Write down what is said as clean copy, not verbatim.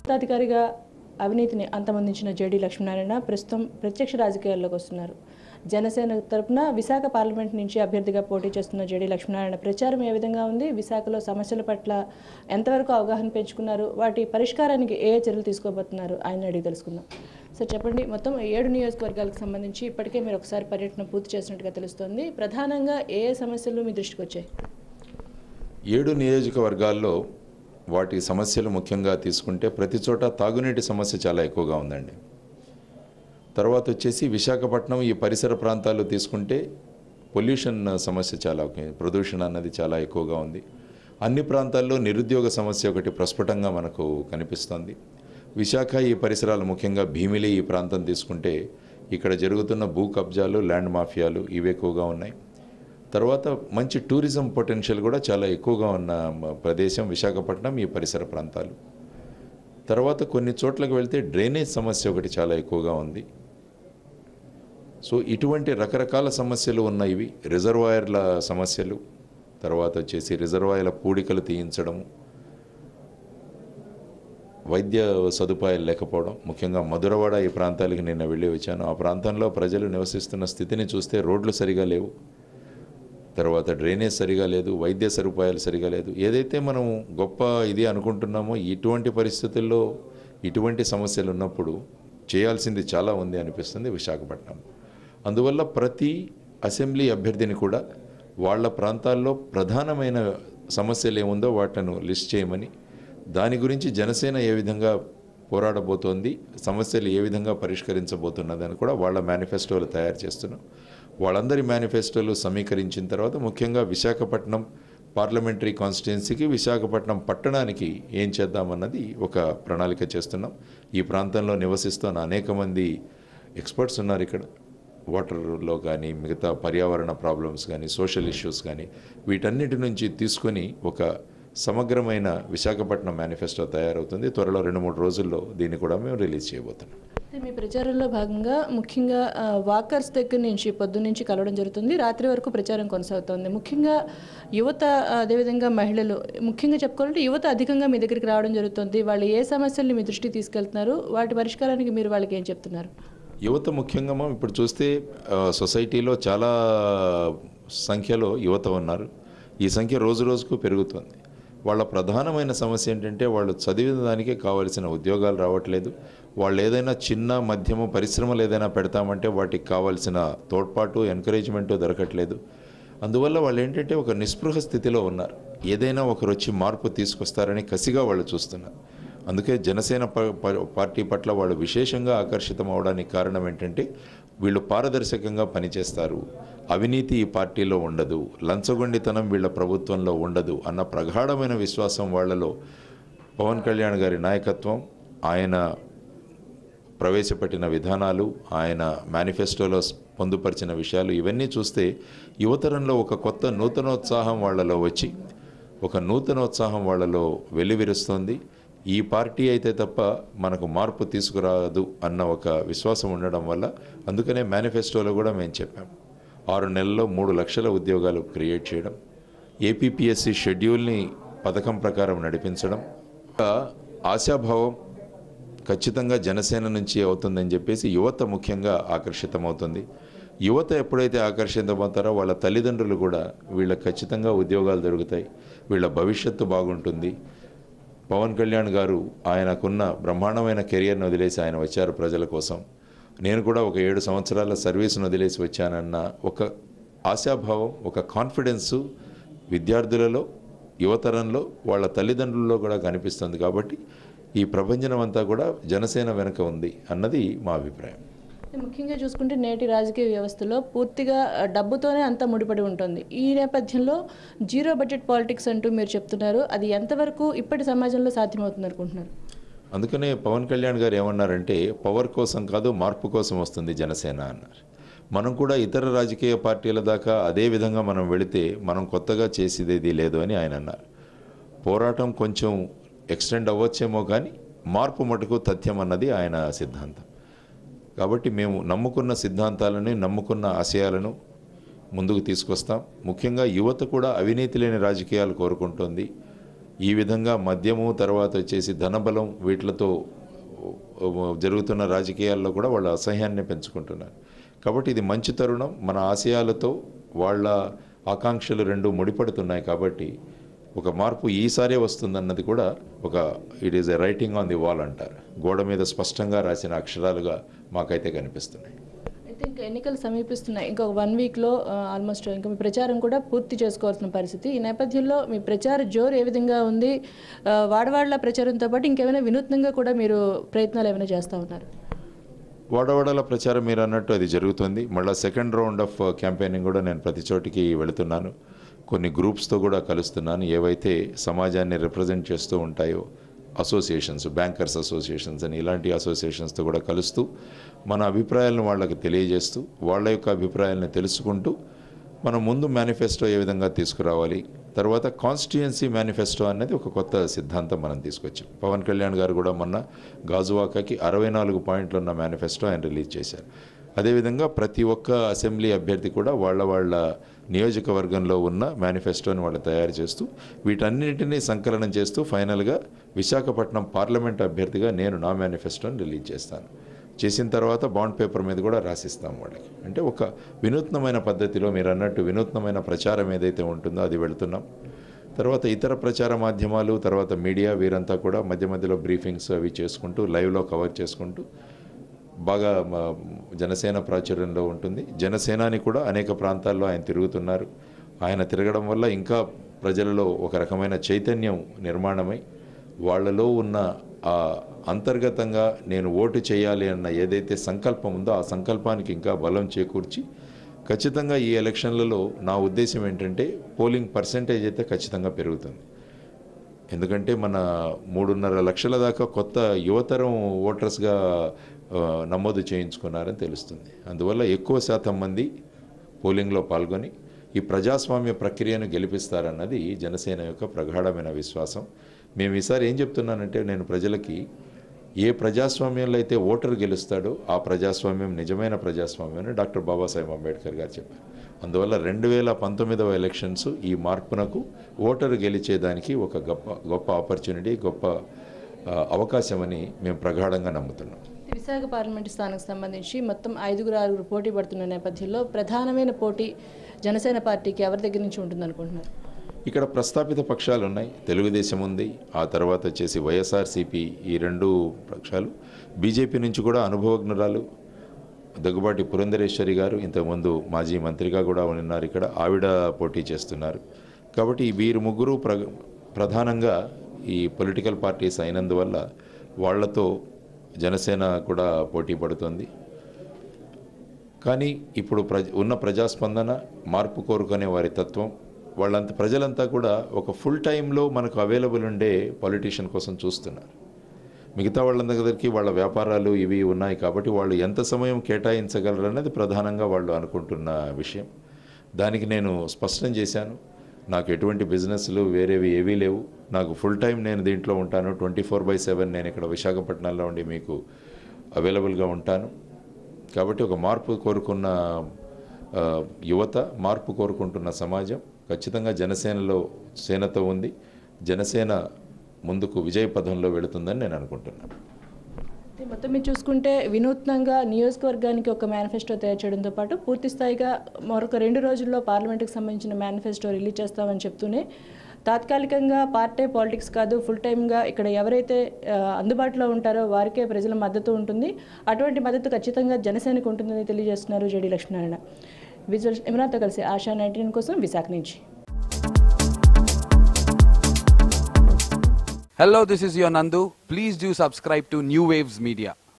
ఉన్నతాధికారిగా అవినీతిని అంతమొందించిన జేడీ లక్ష్మీనారాయణ ప్రస్తుతం ప్రత్యక్ష రాజకీయాల్లోకి వస్తున్నారు. జనసేన తరపున విశాఖ పార్లమెంట్ నుంచి అభ్యర్థిగా పోటీ చేస్తున్న జేడీ లక్ష్మీనారాయణ ప్రచారం ఏ విధంగా ఉంది, విశాఖలో సమస్యల పట్ల ఎంతవరకు అవగాహన పెంచుకున్నారు, వాటి పరిష్కారానికి ఏ చర్యలు తీసుకోబోతున్నారు ఆయన అడిగి తెలుసుకుందాం. సార్ చెప్పండి, మొత్తం 7 నియోజకవర్గాలకు సంబంధించి ఇప్పటికే మీరు ఒకసారి పర్యటన పూర్తి చేసినట్టుగా తెలుస్తోంది. ప్రధానంగా ఏ సమస్యలు మీ దృష్టికి వచ్చాయి? 7 నియోజకవర్గాల్లో వాటి సమస్యలు ముఖ్యంగా తీసుకుంటే ప్రతి చోట తాగునీటి సమస్య చాలా ఎక్కువగా ఉందండి. తర్వాత వచ్చేసి విశాఖపట్నం ఈ పరిసర ప్రాంతాలు తీసుకుంటే పొల్యూషన్ సమస్య చాలా, ప్రదూషణ అన్నది చాలా ఎక్కువగా ఉంది. అన్ని ప్రాంతాల్లో నిరుద్యోగ సమస్య ఒకటి ప్రస్ఫుటంగా మనకు కనిపిస్తుంది. విశాఖ ఈ పరిసరాలు ముఖ్యంగా భీమిలి ఈ ప్రాంతం తీసుకుంటే ఇక్కడ జరుగుతున్న భూ కబ్జాలు, ల్యాండ్ మాఫియాలు ఇవి ఎక్కువగా ఉన్నాయి. తర్వాత మంచి టూరిజం పొటెన్షియల్ కూడా చాలా ఎక్కువగా ఉన్న ప్రదేశం విశాఖపట్నం ఈ పరిసర ప్రాంతాలు. తర్వాత కొన్ని చోట్లకు వెళ్తే డ్రైనేజ్ సమస్య ఒకటి చాలా ఎక్కువగా ఉంది. సో ఇటువంటి రకరకాల సమస్యలు ఉన్నాయి. రిజర్వాయర్ల సమస్యలు, తర్వాత వచ్చేసి రిజర్వాయర్ల పూడికలు తీయించడము, వైద్య సదుపాయాలు లేకపోవడం, ముఖ్యంగా మధురవాడ ఈ ప్రాంతాలకి నిన్న వెళ్ళి వచ్చాను. ఆ ప్రాంతంలో ప్రజలు నివసిస్తున్న స్థితిని చూస్తే రోడ్లు సరిగా లేవు, తర్వాత డ్రైనేజ్ సరిగా లేదు, వైద్య సదుపాయాలు సరిగా లేదు. ఏదైతే మనం గొప్ప ఇది అనుకుంటున్నామో ఇటువంటి పరిస్థితుల్లో ఇటువంటి సమస్యలు ఉన్నప్పుడు చేయాల్సింది చాలా ఉంది అనిపిస్తుంది విశాఖపట్నం. అందువల్ల ప్రతి అసెంబ్లీ అభ్యర్థిని కూడా వాళ్ళ ప్రాంతాల్లో ప్రధానమైన సమస్యలు ఏముందో వాటిని లిస్ట్ చేయమని, దాని గురించి జనసేన ఏ విధంగా పోరాడబోతోంది, సమస్యలు ఏ విధంగా పరిష్కరించబోతున్నదని కూడా వాళ్ళ మేనిఫెస్టోలు తయారు చేస్తున్నాం. వాళ్ళందరి మేనిఫెస్టోలు సమీకరించిన తర్వాత ముఖ్యంగా విశాఖపట్నం పార్లమెంటరీ కాన్స్టిట్యున్సీకి, విశాఖపట్నం పట్టణానికి ఏం చేద్దామన్నది ఒక ప్రణాళిక చేస్తున్నాం. ఈ ప్రాంతంలో నివసిస్తున్న అనేక మంది ఎక్స్పర్ట్స్ ఉన్నారు ఇక్కడ, వాటర్లో కానీ మిగతా పర్యావరణ ప్రాబ్లమ్స్ కానీ సోషల్ ఇష్యూస్ కానీ వీటన్నిటి నుంచి తీసుకొని ఒక సమగ్రమైన విశాఖపట్నం మేనిఫెస్టో తయారవుతుంది. త్వరలో 2-3 రోజుల్లో దీన్ని కూడా మేము రిలీజ్ చేయబోతున్నాం. మీ ప్రచారంలో భాగంగా ముఖ్యంగా వాకర్స్ దగ్గర నుంచి పొద్దున్నుంచి కలవడం జరుగుతుంది, రాత్రి వరకు ప్రచారం కొనసాగుతుంది. ముఖ్యంగా యువత, అదేవిధంగా మహిళలు, ముఖ్యంగా చెప్పుకోవాలంటే యువత అధికంగా మీ దగ్గరికి రావడం జరుగుతుంది. వాళ్ళు ఏ సమస్యల్ని మీ దృష్టికి తీసుకెళ్తున్నారు, వాటి పరిష్కారానికి మీరు వాళ్ళకి ఏం చెప్తున్నారు? యువత ముఖ్యంగా ఇప్పుడు చూస్తే సొసైటీలో చాలా సంఖ్యలో యువత ఉన్నారు. ఈ సంఖ్య రోజు రోజుకు పెరుగుతుంది. వాళ్ళ ప్రధానమైన సమస్య ఏంటంటే వాళ్ళు చదివిన దానికే కావాల్సిన ఉద్యోగాలు రావట్లేదు. వాళ్ళు ఏదైనా చిన్న మధ్యమ పరిశ్రమలు ఏదైనా పెడతామంటే వాటికి కావాల్సిన తోడ్పాటు, ఎంకరేజ్మెంటు దొరకట్లేదు. అందువల్ల వాళ్ళు ఏంటంటే ఒక నిస్పృహ స్థితిలో ఉన్నారు. ఏదైనా ఒకరు వచ్చి మార్పు తీసుకొస్తారని కసిగా వాళ్ళు చూస్తున్నారు. అందుకే జనసేన పార్టీ పట్ల వాళ్ళు విశేషంగా ఆకర్షితం అవడానికి కారణం ఏంటంటే వీళ్ళు పారదర్శకంగా పనిచేస్తారు, అవినీతి ఈ పార్టీలో ఉండదు, లంచగొండితనం వీళ్ళ ప్రభుత్వంలో ఉండదు అన్న ప్రగాఢమైన విశ్వాసం వాళ్ళలో. పవన్ కళ్యాణ్ గారి నాయకత్వం, ఆయన ప్రవేశపెట్టిన విధానాలు, ఆయన మేనిఫెస్టోలో పొందుపరిచిన విషయాలు ఇవన్నీ చూస్తే యువతరంలో ఒక కొత్త నూతనోత్సాహం వాళ్ళలో వచ్చి, ఒక నూతనోత్సాహం వాళ్ళలో వెల్లివిరుస్తోంది. ఈ పార్టీ అయితే తప్ప మనకు మార్పు తీసుకురాదు అన్న ఒక విశ్వాసం ఉండడం వల్ల, అందుకనే మేనిఫెస్టోలో కూడా మేము చెప్పాం 6 నెలల్లో 3 లక్షల ఉద్యోగాలు క్రియేట్ చేయడం, ఏపీపీఎస్సీ షెడ్యూల్ని పథకం ప్రకారం నడిపించడం, ఆశాభావం ఖచ్చితంగా జనసేన నుంచి అవుతుందని చెప్పేసి యువత ముఖ్యంగా ఆకర్షితమవుతుంది. యువత ఎప్పుడైతే ఆకర్షితమవుతారో వాళ్ళ తల్లిదండ్రులు కూడా వీళ్ళకి ఖచ్చితంగా ఉద్యోగాలు దొరుకుతాయి, వీళ్ళ భవిష్యత్తు బాగుంటుంది. పవన్ కళ్యాణ్ గారు ఆయనకున్న బ్రహ్మాండమైన కెరియర్ను వదిలేసి ఆయన వచ్చారు ప్రజల కోసం. నేను కూడా ఒక 7 సంవత్సరాల సర్వీస్ను వదిలేసి వచ్చానన్న ఒక ఆశాభావం, ఒక కాన్ఫిడెన్సు విద్యార్థులలో, యువతరంలో, వాళ్ళ తల్లిదండ్రుల్లో కూడా కనిపిస్తుంది. కాబట్టి ఈ ప్రభంజనం అంతా కూడా జనసేన వెనుక ఉంది అన్నది మా అభిప్రాయం. ముఖ్యంగా చూసుకుంటే నేటి రాజకీయ వ్యవస్థలో పూర్తిగా డబ్బుతోనే అంతా ముడిపడి ఉంటుంది. ఈ నేపథ్యంలో జీరో బడ్జెట్ పాలిటిక్స్ అంటూ మీరు చెప్తున్నారు, అది ఎంతవరకు ఇప్పటి సమాజంలో సాధ్యమవుతుంది అనుకుంటున్నారు? అందుకనే పవన్ కళ్యాణ్ గారు ఏమన్నారంటే పవర్ కోసం కాదు మార్పు కోసం వస్తుంది జనసేన అన్నారు. మనం కూడా ఇతర రాజకీయ పార్టీల దాకా అదే విధంగా మనం వెళితే మనం కొత్తగా చేసేది లేదు అని ఆయన అన్నారు. పోరాటం కొంచెం ఎక్స్టెండ్ అవ్వచ్చేమో కానీ మార్పు మటుకు తథ్యం అన్నది ఆయన సిద్ధాంతం. కాబట్టి మేము నమ్ముకున్న సిద్ధాంతాలను, నమ్ముకున్న ఆశయాలను ముందుకు తీసుకొస్తాం. ముఖ్యంగా యువత కూడా అవినీతి లేని రాజకీయాలు కోరుకుంటోంది. ఈ విధంగా మద్యము తర్వాత వచ్చేసి ధనబలం వీటితో జరుగుతున్న రాజకీయాల్లో కూడా వాళ్ళ అసహ్యాన్ని పెంచుకుంటున్నారు. కాబట్టి ఇది మంచి తరుణం. మన ఆశయాలతో వాళ్ళ ఆకాంక్షలు రెండు ముడిపడుతున్నాయి. కాబట్టి ఒక మార్పు ఈసారే వస్తుందన్నది కూడా it is a writing on the wall అంటారు, గోడ మీద స్పష్టంగా రాసిన అక్షరాలుగా మాకైతే కనిపిస్తున్నాయి. అయితే ఇంకా ఎన్నికలు సమీపిస్తున్నాయి. ఇంకొక 1 వీక్లో ఆల్మోస్ట్ ఇంకా మీ ప్రచారం కూడా పూర్తి చేసుకోవాల్సిన పరిస్థితి. ఈ నేపథ్యంలో మీ ప్రచార జోరు ఏ విధంగా ఉంది? వాడవాడల ప్రచారంతో పాటు ఇంకేమైనా వినూత్నంగా కూడా మీరు ప్రయత్నాలు ఏమైనా చేస్తూ ఉన్నారు? వాడవాడల ప్రచారం మీరు అన్నట్టు అది జరుగుతుంది. మళ్ళీ సెకండ్ రౌండ్ ఆఫ్ క్యాంపెయినింగ్ కూడా నేను ప్రతి చోటికి వెళుతున్నాను. కొన్ని గ్రూప్స్తో కూడా కలుస్తున్నాను. ఏవైతే సమాజాన్ని రిప్రజెంట్ చేస్తూ ఉంటాయో అసోసియేషన్స్, బ్యాంకర్స్ అసోసియేషన్స్ అని ఇలాంటి అసోసియేషన్స్తో కూడా కలుస్తూ మన అభిప్రాయాలను వాళ్ళకి తెలియజేస్తూ వాళ్ళ యొక్క అభిప్రాయాలను తెలుసుకుంటూ మనం ముందు మేనిఫెస్టో ఏ విధంగా తీసుకురావాలి, తర్వాత కాన్స్టిట్యుయెన్సీ మేనిఫెస్టో అనేది ఒక కొత్త సిద్ధాంతం మనం తీసుకొచ్చాం. పవన్ కళ్యాణ్ గారు కూడా మొన్న గాజువాకకి 64 పాయింట్లు ఉన్న మేనిఫెస్టో ఆయన రిలీజ్ చేశారు. అదేవిధంగా ప్రతి ఒక్క అసెంబ్లీ అభ్యర్థి కూడా వాళ్ళ నియోజకవర్గంలో ఉన్న మేనిఫెస్టోని వాళ్ళు తయారు చేస్తూ వీటన్నిటినీ సంకలనం చేస్తూ ఫైనల్గా విశాఖపట్నం పార్లమెంట్ అభ్యర్థిగా నేను నా మేనిఫెస్టోని రిలీజ్ చేస్తాను. చేసిన తర్వాత బాండ్ పేపర్ మీద కూడా రాసిస్తాం వాళ్ళకి. అంటే ఒక వినూత్నమైన పద్ధతిలో మీరు అన్నట్టు వినూత్నమైన ప్రచారం ఏదైతే ఉంటుందో అది వెళుతున్నాం. తర్వాత ఇతర ప్రచార మాధ్యమాలు, తర్వాత మీడియా వీరంతా కూడా మధ్య మధ్యలో బ్రీఫింగ్స్ అవి చేసుకుంటూ లైవ్లో కవర్ చేసుకుంటూ బాగా జనసేన ప్రాచుర్యంలో ఉంటుంది. జనసేనాని కూడా అనేక ప్రాంతాల్లో ఆయన తిరుగుతున్నారు. ఆయన తిరగడం వల్ల ఇంకా ప్రజలలో ఒక రకమైన చైతన్యం నిర్మాణమై వాళ్ళలో ఉన్న అంతర్గతంగా నేను ఓటు చేయాలి అన్న ఏదైతే సంకల్పం ఉందో ఆ సంకల్పానికి ఇంకా బలం చేకూర్చి ఖచ్చితంగా ఈ ఎలక్షన్లలో నా ఉద్దేశం ఏంటంటే పోలింగ్ పర్సెంటేజ్ అయితే ఖచ్చితంగా పెరుగుతుంది. ఎందుకంటే మన 3.5 లక్షల దాకా కొత్త యువతరం ఓటర్స్గా నమోదు చేయించుకున్నారని తెలుస్తుంది. అందువల్ల ఎక్కువ శాతం మంది పోలింగ్లో పాల్గొని ఈ ప్రజాస్వామ్య ప్రక్రియను గెలిపిస్తారన్నది జనసేన యొక్క ప్రగాఢమైన విశ్వాసం. మేము ఈసారి ఏం చెప్తున్నానంటే, నేను ప్రజలకి ఏ ప్రజాస్వామ్యంలో అయితే ఓటరు గెలుస్తాడో ఆ ప్రజాస్వామ్యం నిజమైన ప్రజాస్వామ్యం అని డాక్టర్ బాబాసాహెబ్ అంబేద్కర్ గారు చెప్పారు. అందువల్ల 2019 ఎలక్షన్స్ ఈ మార్పునకు ఓటరు గెలిచేదానికి ఒక గొప్ప ఆపర్చునిటీ, గొప్ప అవకాశమని మేము ప్రగాఢంగా నమ్ముతున్నాం. విశాఖ పార్లమెంటు స్థానానికి సంబంధించి మొత్తం 5-6 పోటీ పడుతున్న నేపథ్యంలో ప్రధానమైన పోటీ జనసేన పార్టీకి ఎవరి దగ్గర నుంచి ఉంటుందనుకుంటున్నారు? ఇక్కడ ప్రస్తాపిత పక్షాలు ఉన్నాయి. తెలుగుదేశం ఉంది, ఆ తర్వాత వచ్చేసి వైఎస్ఆర్సీపీ, ఈ 2 పక్షాలు. బీజేపీ నుంచి కూడా అనుభవజ్ఞురాలు దగ్గుబాటి పురంధరేశ్వరి గారు ఇంతకుముందు మాజీ మంత్రిగా కూడా ఉన్నారు ఇక్కడ, ఆవిడ పోటీ చేస్తున్నారు. కాబట్టి వీరు ముగ్గురు ప్రధానంగా ఈ పొలిటికల్ పార్టీస్ అయినందువల్ల వాళ్లతో జనసేన కూడా పోటీ పడుతుంది. కానీ ఇప్పుడు ఉన్న ప్రజాస్పందన, మార్పు కోరుకునే వారి తత్వం, ప్రజలంతా కూడా ఒక ఫుల్ టైంలో మనకు అవైలబుల్ ఉండే పొలిటీషియన్ కోసం చూస్తున్నారు. మిగతా వాళ్ళందరికీ వాళ్ళ వ్యాపారాలు ఇవి ఉన్నాయి కాబట్టి వాళ్ళు ఎంత సమయం కేటాయించగలరు అన్నది ప్రధానంగా వాళ్ళు అనుకుంటున్న విషయం. దానికి నేను స్పష్టం చేశాను, నాకు ఎటువంటి బిజినెస్లు వేరేవి ఏవీ లేవు, నాకు ఫుల్ టైం నేను దీంట్లో ఉంటాను, 24/7 నేను ఇక్కడ విశాఖపట్నంలో ఉండి మీకు అవైలబుల్గా ఉంటాను. కాబట్టి ఒక మార్పు కోరుకున్న యువత, మార్పు కోరుకుంటున్న సమాజం ఖచ్చితంగా సేనతో ఉంది. జనసేన ముందుకు విజయ పథంలో వెళుతుందని నేను అనుకుంటున్నాను. మొత్తం మీరు చూసుకుంటే వినూత్నంగా నియోజకవర్గానికి ఒక మేనిఫెస్టో తయారు చేయడంతో పాటు పూర్తి స్థాయిగా మరొక 2 రోజుల్లో పార్లమెంట్కి సంబంధించిన మేనిఫెస్టో రిలీజ్ చేస్తామని చెప్తూనే తాత్కాలికంగా పార్టీ పాలిటిక్స్ కాదు, ఫుల్ టైమ్గా ఇక్కడ ఎవరైతే అందుబాటులో ఉంటారో వారికే ప్రజల మద్దతు ఉంటుంది, అటువంటి మద్దతు ఖచ్చితంగా జనసేనకు ఉంటుందని తెలియజేస్తున్నారు జేడీ లక్ష్మీనారాయణ. విజువల్ ఇమ్రాన్తో కలిసి ఆశా 19 కోసం విశాఖ నుంచి. Hello, this is your Nandu. Please do subscribe to New Waves Media.